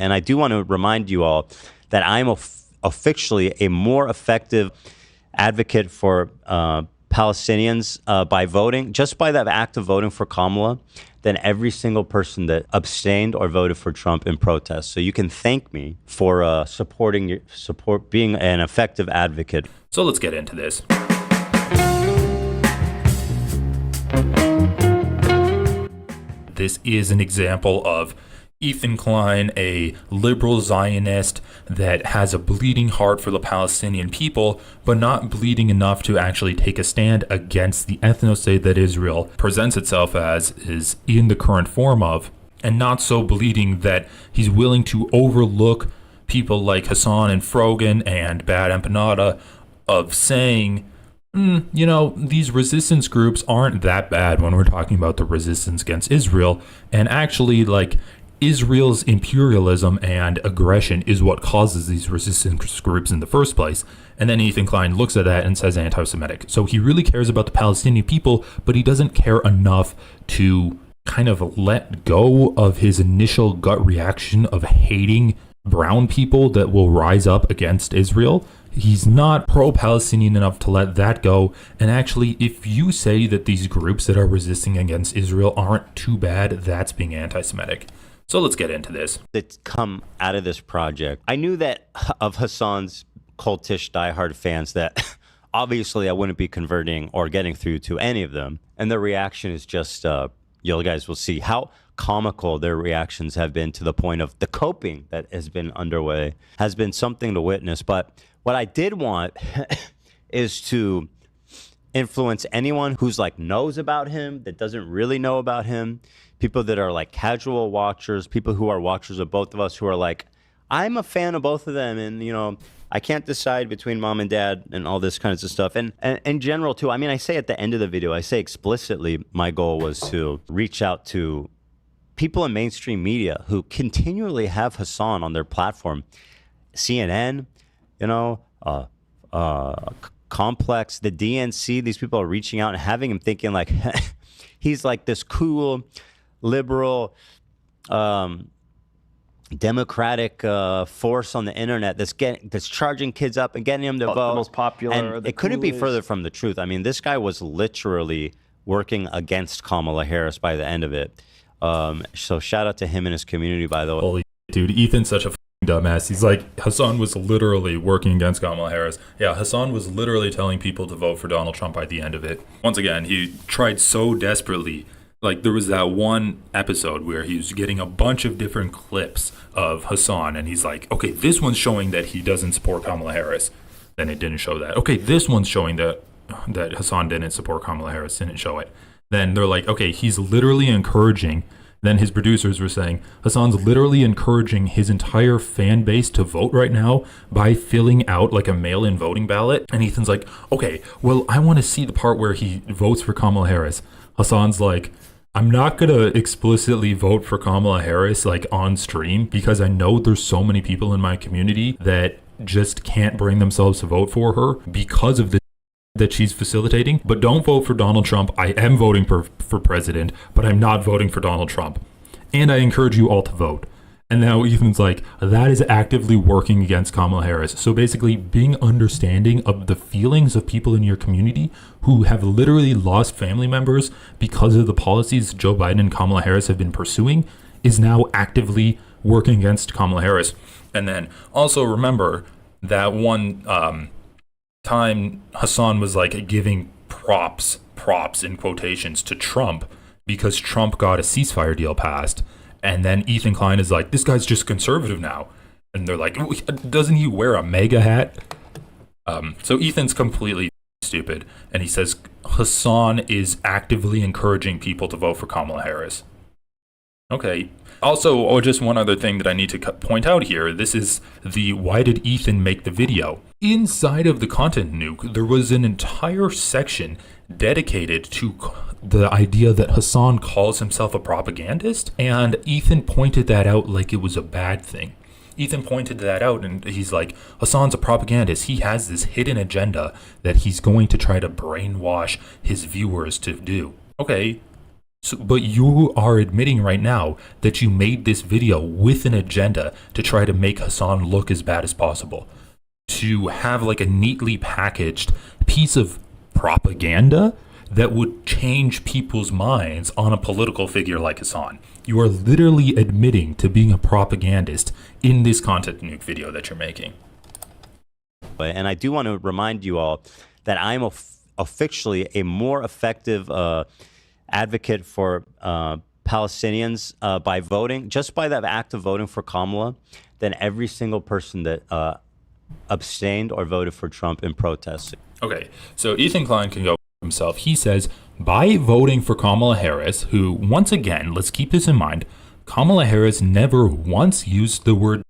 And I do want to remind you all that I'm officially a more effective advocate for Palestinians by voting, just by that act of voting for Kamala, than every single person that abstained or voted for Trump in protest. So you can thank me for being an effective advocate. So let's get into this. This is an example of Ethan Klein, a liberal Zionist that has a bleeding heart for the Palestinian people, but not bleeding enough to actually take a stand against the ethno-state that Israel presents itself as, is in the current form of, and not so bleeding that he's willing to overlook people like Hasan and Frogan and Bad Empanada of saying, these resistance groups aren't that bad when we're talking about the resistance against Israel, and actually, Israel's imperialism and aggression is what causes these resistance groups in the first place. And then Ethan Klein looks at that and says anti-Semitic. So he really cares about the Palestinian people, but he doesn't care enough to kind of let go of his initial gut reaction of hating brown people that will rise up against Israel. He's not pro-Palestinian enough to let that go. And actually, if you say that these groups that are resisting against Israel aren't too bad, that's being anti-Semitic. So let's get into this. That come out of this project. I knew that of Hasan's cultish diehard fans that obviously I wouldn't be converting or getting through to any of them. And their reaction is just, you guys will see how comical their reactions have been, to the point of the coping that has been underway has been something to witness. But what I did want is to influence anyone who's knows about him, that doesn't really know about him, people that are casual watchers, people who are watchers of both of us, who are I'm a fan of both of them, and I can't decide between mom and dad and all this kinds of stuff. And in general too, I say at the end of the video, I say explicitly my goal was to reach out to people in mainstream media who continually have Hasan on their platform. CNN, Complex, the DNC, these people are reaching out and having him thinking he's this cool, liberal, democratic force on the internet that's charging kids up and getting them to vote. The most popular. And it couldn't be further from the truth. This guy was literally working against Kamala Harris by the end of it. So shout out to him and his community, by the way. Holy dude, Ethan's such a dumbass. He's Hasan was literally working against Kamala Harris. Yeah, Hasan was literally telling people to vote for Donald Trump by the end of it. Once again, he tried so desperately. There was that one episode where he was getting a bunch of different clips of Hasan, and he's okay, this one's showing that he doesn't support Kamala Harris. Then it didn't show that. Okay, this one's showing that Hasan didn't support Kamala Harris. Didn't show it. Then they're okay, he's literally encouraging. Then his producers were saying, Hasan's literally encouraging his entire fan base to vote right now by filling out a mail-in voting ballot. And Ethan's okay, well, I want to see the part where he votes for Kamala Harris. Hasan's I'm not going to explicitly vote for Kamala Harris on stream, because I know there's so many people in my community that just can't bring themselves to vote for her because of the that she's facilitating. But don't vote for Donald Trump. I am voting for president, but I'm not voting for Donald Trump. And I encourage you all to vote. And now Ethan's that is actively working against Kamala Harris. So basically, being understanding of the feelings of people in your community who have literally lost family members because of the policies Joe Biden and Kamala Harris have been pursuing is now actively working against Kamala Harris. And then also remember that one time Hasan was giving props in quotations to Trump because Trump got a ceasefire deal passed. And then Ethan Klein is this guy's just conservative now. And they're doesn't he wear a MAGA hat? So Ethan's completely stupid. And he says Hasan is actively encouraging people to vote for Kamala Harris. Okay. Also, just one other thing that I need to point out here. This is the why did Ethan make the video? Inside of the content nuke, there was an entire section dedicated to the idea that Hasan calls himself a propagandist, and Ethan pointed that out like it was a bad thing. Ethan pointed that out, and he's Hasan's a propagandist. He has this hidden agenda that he's going to try to brainwash his viewers to do. Okay, So, but you are admitting right now that you made this video with an agenda to try to make Hasan look as bad as possible. To have like a neatly packaged piece of propaganda that would change people's minds on a political figure like Hasan. You are literally admitting to being a propagandist in this content nuke video that you're making. And I do want to remind you all that I'm officially a more effective advocate for Palestinians by voting, just by that act of voting for Kamala, than every single person that abstained or voted for Trump in protest. Okay, so Ethan Klein can go himself. He says, by voting for Kamala Harris, who, once again, let's keep this in mind, Kamala Harris never once used the word.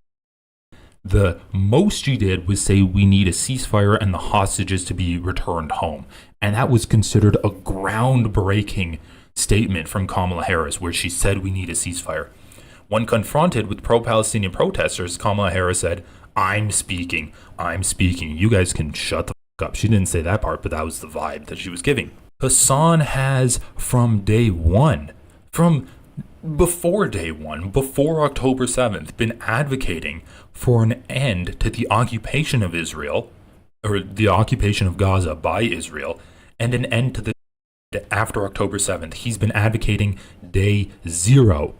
The most she did was say we need a ceasefire and the hostages to be returned home. And that was considered a groundbreaking statement from Kamala Harris, where she said we need a ceasefire. When confronted with pro-Palestinian protesters, Kamala Harris said, I'm speaking. You guys can shut the fuck up. She didn't say that part, but that was the vibe that she was giving. Hasan has, from day one, from before day one, before October 7th, been advocating for an end to the occupation of Israel, or the occupation of Gaza by Israel, and an end to the after October 7th. He's been advocating day zero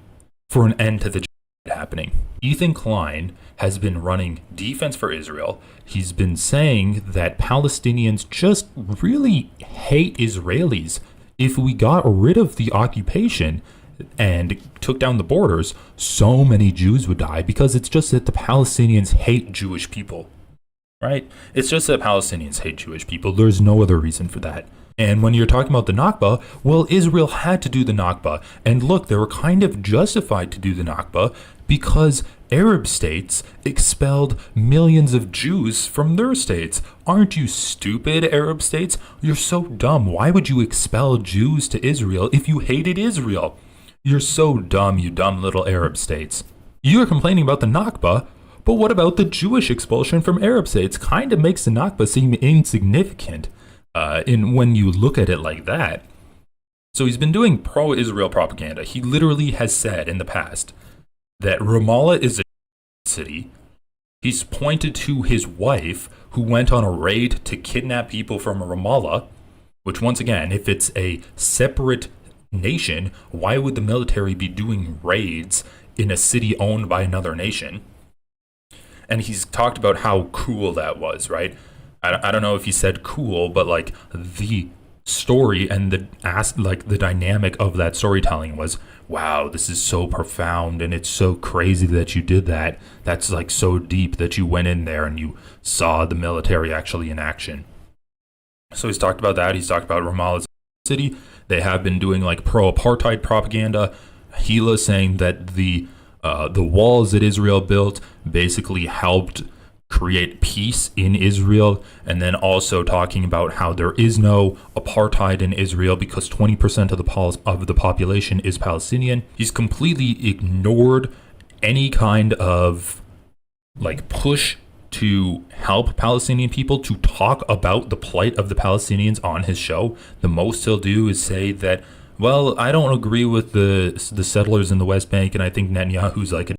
for an end to the happening. Ethan Klein has been running defense for Israel. He's been saying that Palestinians just really hate Israelis. If we got rid of the occupation and took down the borders, so many Jews would die, because it's just that the Palestinians hate Jewish people, right? It's just that Palestinians hate Jewish people. There's no other reason for that. And when you're talking about the Nakba, well, Israel had to do the Nakba. And look, they were kind of justified to do the Nakba because Arab states expelled millions of Jews from their states. Aren't you stupid, Arab states? You're so dumb. Why would you expel Jews to Israel if you hated Israel? You're so dumb, you dumb little Arab states. You're complaining about the Nakba, but what about the Jewish expulsion from Arab states? Kind of makes the Nakba seem insignificant when you look at it like that. So he's been doing pro-Israel propaganda. He literally has said in the past that Ramallah is a city. He's pointed to his wife, who went on a raid to kidnap people from Ramallah, which, once again, if it's a separate nation, why would the military be doing raids in a city owned by another nation? And he's talked about how cool that was, right? I don't know if he said cool, but like the story and the dynamic of that storytelling was, wow, this is so profound and it's so crazy that you did that. That's like so deep that you went in there and you saw the military actually in action. So he's talked about that. He's talked about Ramallah city. They have been doing like pro-apartheid propaganda. Gila saying that the walls that Israel built basically helped create peace in Israel, and then also talking about how there is no apartheid in Israel because 20% of the population is Palestinian. He's completely ignored any kind of like push to help Palestinian people, to talk about the plight of the Palestinians on his show. The most he'll do is say that, well, I don't agree with the settlers in the West Bank, and I think Netanyahu's like a.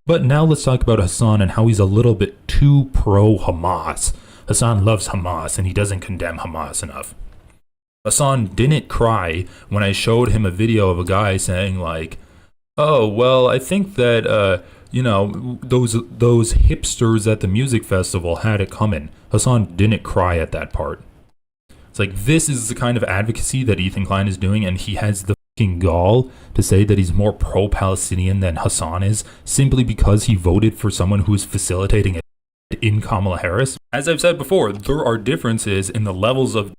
But now let's talk about Hasan and how he's a little bit too pro-Hamas. Hasan loves Hamas and he doesn't condemn Hamas enough. Hasan didn't cry when I showed him a video of a guy saying like, oh, well, I think that, those hipsters at the music festival had it coming. Hasan didn't cry at that part. It's like, this is the kind of advocacy that Ethan Klein is doing, and he has the gall to say that he's more pro-Palestinian than Hasan is, simply because he voted for someone who is facilitating it in Kamala Harris. As I've said before, there are differences in the levels of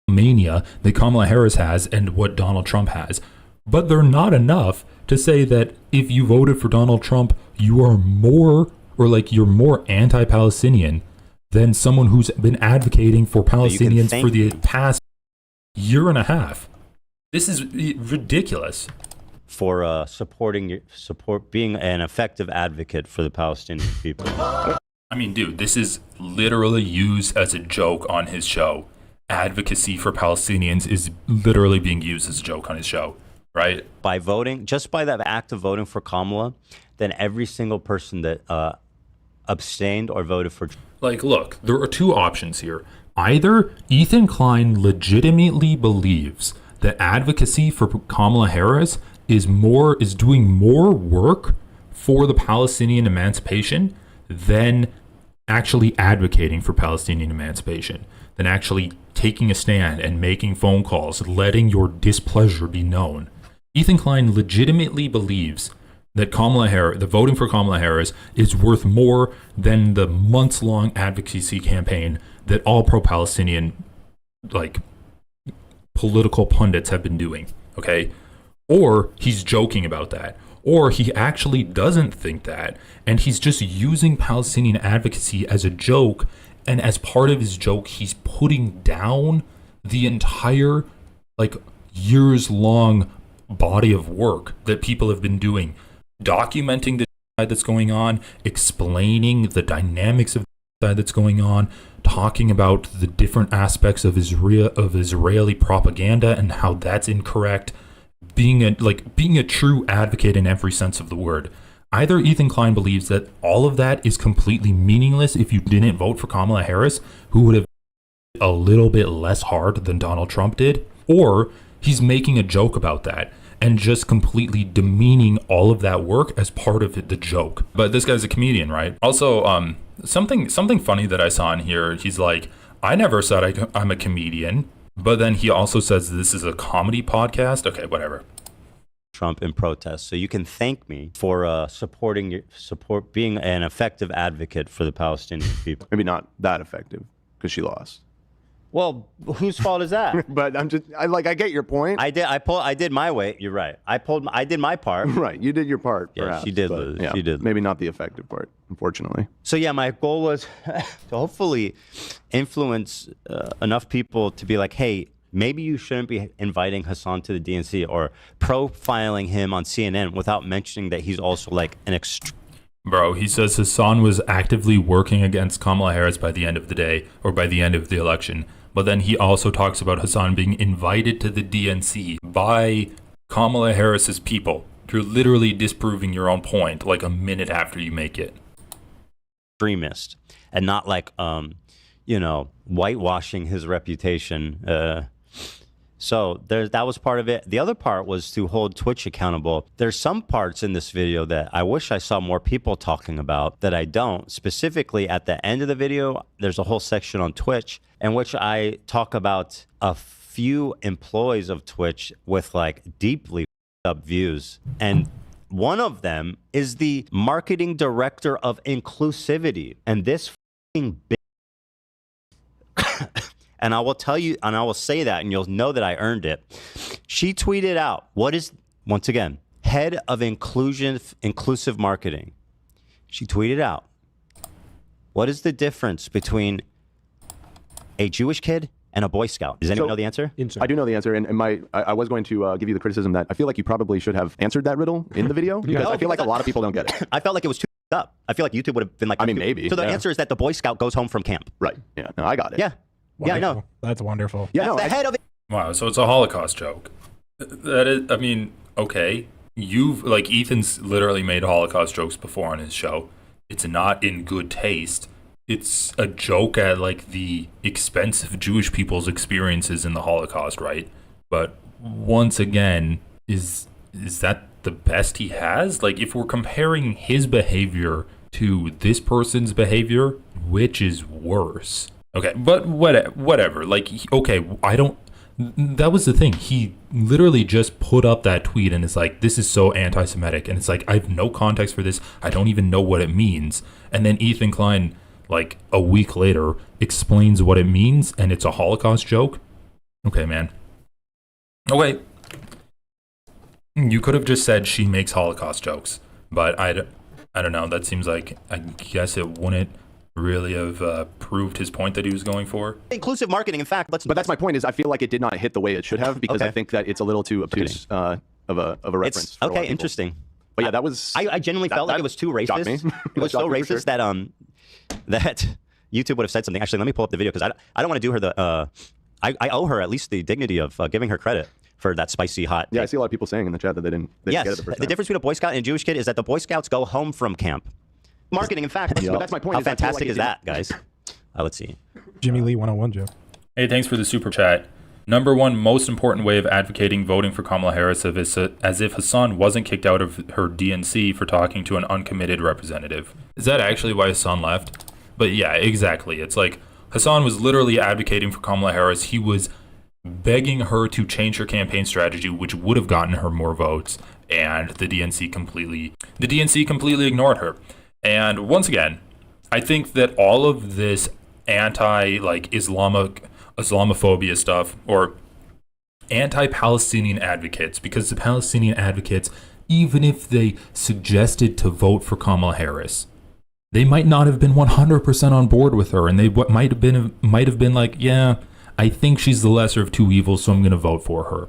mania that Kamala Harris has and what Donald Trump has, but they're not enough to say that if you voted for Donald Trump, you are more, or like you're more anti-Palestinian than someone who's been advocating for Palestinians for the past year and a half. This is ridiculous. For being an effective advocate for the Palestinian people. I mean, dude, this is literally used as a joke on his show. advocacy for Palestinians is literally being used as a joke on his show, right? By voting, just by that act of voting for Kamala, then every single person that abstained or voted for. Like, look, there are two options here. Either Ethan Klein legitimately believes that advocacy for Kamala Harris is doing more work for the Palestinian emancipation than actually advocating for Palestinian emancipation, than actually taking a stand and making phone calls, letting your displeasure be known. Ethan Klein legitimately believes that the voting for Kamala Harris is worth more than the months-long advocacy campaign that all pro-Palestinian, like, political pundits have been doing, okay? Or he's joking about that. Or he actually doesn't think that, and he's just using Palestinian advocacy as a joke, and as part of his joke, he's putting down the entire, like, years-long body of work that people have been doing, documenting the that's going on, explaining the dynamics of the that's going on, talking about the different aspects of Israeli propaganda and how that's incorrect, being a true advocate in every sense of the word. Either Ethan Klein believes that all of that is completely meaningless if you didn't vote for Kamala Harris, who would have a little bit less hard than Donald Trump did, or he's making a joke about that and just completely demeaning all of that work as part of the joke. But this guy's a comedian, right? Also, something funny that I saw in here, he's like, I never said I'm a comedian, but then he also says this is a comedy podcast. Okay, whatever. Trump in protest. So you can thank me for being an effective advocate for the Palestinian people. Maybe not that effective because she lost. Well, whose fault is that? But I get your point. I did my weight. You're right. I did my part. Right. You did your part. Yeah, perhaps, she did but, lose. Yeah, She did. Maybe not the effective part, unfortunately. So yeah, my goal was to hopefully influence enough people to be like, hey, maybe you shouldn't be inviting Hasan to the DNC or profiling him on CNN without mentioning that he's also like an extreme. Bro, he says Hasan was actively working against Kamala Harris by the end of the day or by the end of the election. But then he also talks about Hasan being invited to the DNC by Kamala Harris's people. You're literally disproving your own point like a minute after you make it. Extremist and not like, whitewashing his reputation. So that was part of it. The other part was to hold Twitch accountable. There's some parts in this video that I wish I saw more people talking about that I don't. Specifically at the end of the video, there's a whole section on Twitch in which I talk about a few employees of Twitch with like deeply up views. And one of them is the marketing director of inclusivity. And this fucking and I will tell you, and I will say that, and you'll know that I earned it. She tweeted out, once again, head of inclusive marketing. She tweeted out, what is the difference between a Jewish kid and a Boy Scout? Does anyone know the answer? I do know the answer, and I was going to give you the criticism that I feel like you probably should have answered that riddle in the video, because I feel like a lot of people don't get it. I felt like it was too up. I feel like YouTube would have been like, I mean, maybe. So the answer is that the Boy Scout goes home from camp. Right. Yeah. No, I got it. Yeah. Wonderful. Yeah, I know. That's wonderful. Yeah. That's the head of it. Wow, so it's a Holocaust joke. That is, I mean, okay. Ethan's literally made Holocaust jokes before on his show. It's not in good taste. It's a joke at like the expense of Jewish people's experiences in the Holocaust, right? But once again, is that the best he has? Like, if we're comparing his behavior to this person's behavior, which is worse? Okay, but whatever. Like, that was the thing. He literally just put up that tweet and it's like, this is so anti-Semitic. And it's like, I have no context for this. I don't even know what it means. And then Ethan Klein, like a week later, explains what it means and it's a Holocaust joke. Okay, man. Okay. You could have just said she makes Holocaust jokes. But I don't know. That seems like, I guess it wouldn't really have proved his point that he was going for. Inclusive marketing, in fact. But that's my point, is I feel like it did not hit the way it should have, because I think that it's a little too obtuse of a reference. Okay, interesting. But yeah, that was... I genuinely felt like it was too racist. It was so racist that that YouTube would have said something. Actually, let me pull up the video, because I don't want to do her I owe her at least the dignity of giving her credit for that spicy hot. Yeah, I see a lot of people saying in the chat that they didn't Yes, get it the first time. difference between a Boy Scout and a Jewish kid is that the Boy Scouts go home from camp. Marketing, in fact. But that's my point. How fantastic is that, guys? Let's see. Jimmy Lee 101, Joe. Hey, thanks for the super chat. Number one most important way of advocating voting for Kamala Harris is as if Hasan wasn't kicked out of her DNC for talking to an uncommitted representative. Is that actually why Hasan left? But yeah, exactly. It's like Hasan was literally advocating for Kamala Harris. He was begging her to change her campaign strategy, which would have gotten her more votes, and the DNC completely ignored her. And once again, I think that all of this Islamophobia stuff, or anti-Palestinian advocates, because the Palestinian advocates, even if they suggested to vote for Kamala Harris, they might not have been 100% on board with her, and they might have been like, yeah, I think she's the lesser of two evils, so I'm going to vote for her.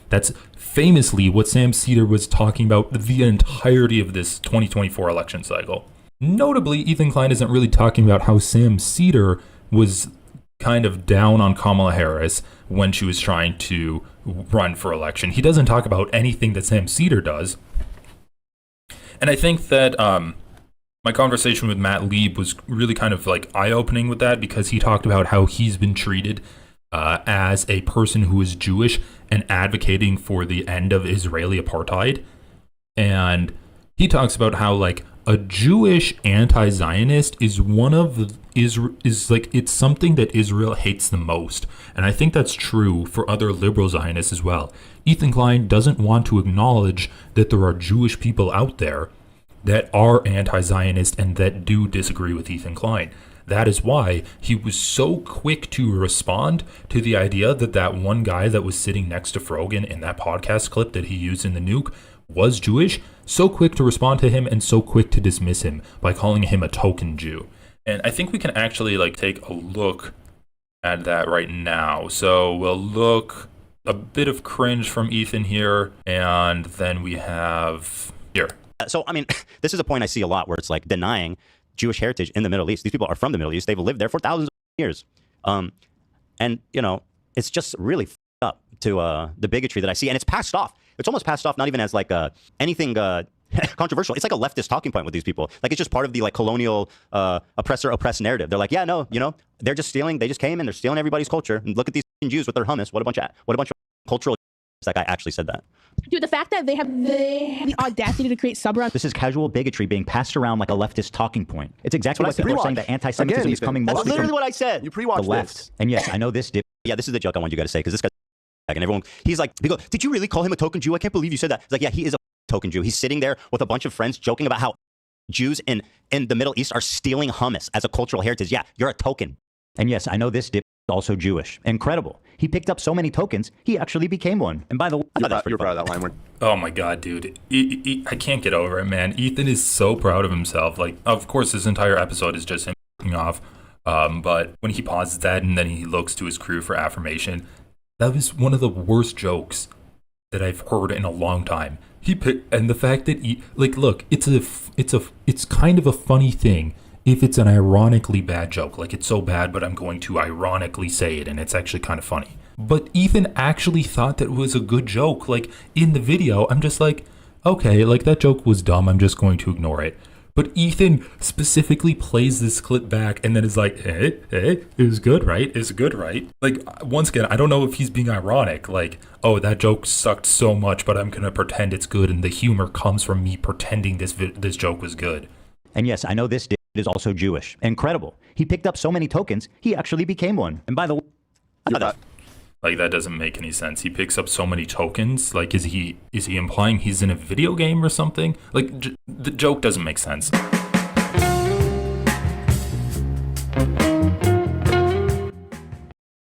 That's famously what Sam Seder was talking about the entirety of this 2024 election cycle. Notably, Ethan Klein isn't really talking about how Sam Seder was kind of down on Kamala Harris when she was trying to run for election. He doesn't talk about anything that Sam Seder does. And I think that my conversation with Matt Lieb was really kind of like eye-opening with that, because he talked about how he's been treated as a person who is Jewish and advocating for the end of Israeli apartheid. And he talks about how like a Jewish anti-Zionist is it's something that Israel hates the most. And I think that's true for other liberal Zionists as well. Ethan Klein doesn't want to acknowledge that there are Jewish people out there that are anti-Zionist and that do disagree with Ethan Klein. That is why he was so quick to respond to the idea that that one guy that was sitting next to Frogan in that podcast clip that he used in the nuke was Jewish, so quick to respond to him and so quick to dismiss him by calling him a token Jew. And I think we can actually like take a look at that right now. So we'll look a bit of cringe from Ethan here, and then we have here. So, I mean, this is a point I see a lot where it's like denying Jewish heritage in the Middle East. These people are from the Middle East. They've lived there for thousands of years. And, you know, it's just really up to the bigotry that I see. And it's passed off. It's almost passed off, not even as like anything controversial. It's like a leftist talking point with these people. Like it's just part of the like colonial oppressor-oppressed narrative. They're like, yeah, no, you know, they're just stealing. They just came and they're stealing everybody's culture. And look at these Jews with their hummus. What a bunch of cultural. That guy actually said that. Dude, the fact that they have the audacity to create subreddits. This is casual bigotry being passed around like a leftist talking point. It's exactly what people are saying, that anti-Semitism is coming That's mostly literally from what I said. You pre-watched the left. this. And yes, I know this dip. Yeah, this is the joke I want you guys to say, because this guy and everyone, he's like, they go, did you really call him a token Jew? I can't believe you said that. It's like, yeah, he is a token Jew. He's sitting there with a bunch of friends joking about how Jews in the Middle East are stealing hummus as a cultural heritage. Yeah, you're a token. And yes, I know this dip is also Jewish. Incredible. He picked up so many tokens, he actually became one. And by the way, You're proud of that line where Oh my god, dude. I can't get over it, man. Ethan is so proud of himself. Like, of course, this entire episode is just him f***ing off. But when he pauses that and then he looks to his crew for affirmation, that was one of the worst jokes that I've heard in a long time. And the fact that look, it's kind of a funny thing if it's an ironically bad joke. Like, it's so bad, but I'm going to ironically say it, and it's actually kind of funny. But Ethan actually thought that it was a good joke. Like, in the video, I'm just like, okay, like, that joke was dumb. I'm just going to ignore it. But Ethan specifically plays this clip back and then is like, hey, it was good, right? It's good, right? Like, once again, I don't know if he's being ironic. Like, oh, that joke sucked so much, but I'm going to pretend it's good. And the humor comes from me pretending this joke was good. And yes, I know this dip is also Jewish. Incredible. He picked up so many tokens, he actually became one. And by the way, like, that doesn't make any sense. He picks up so many tokens. Like, is he implying he's in a video game or something? Like, the joke doesn't make sense.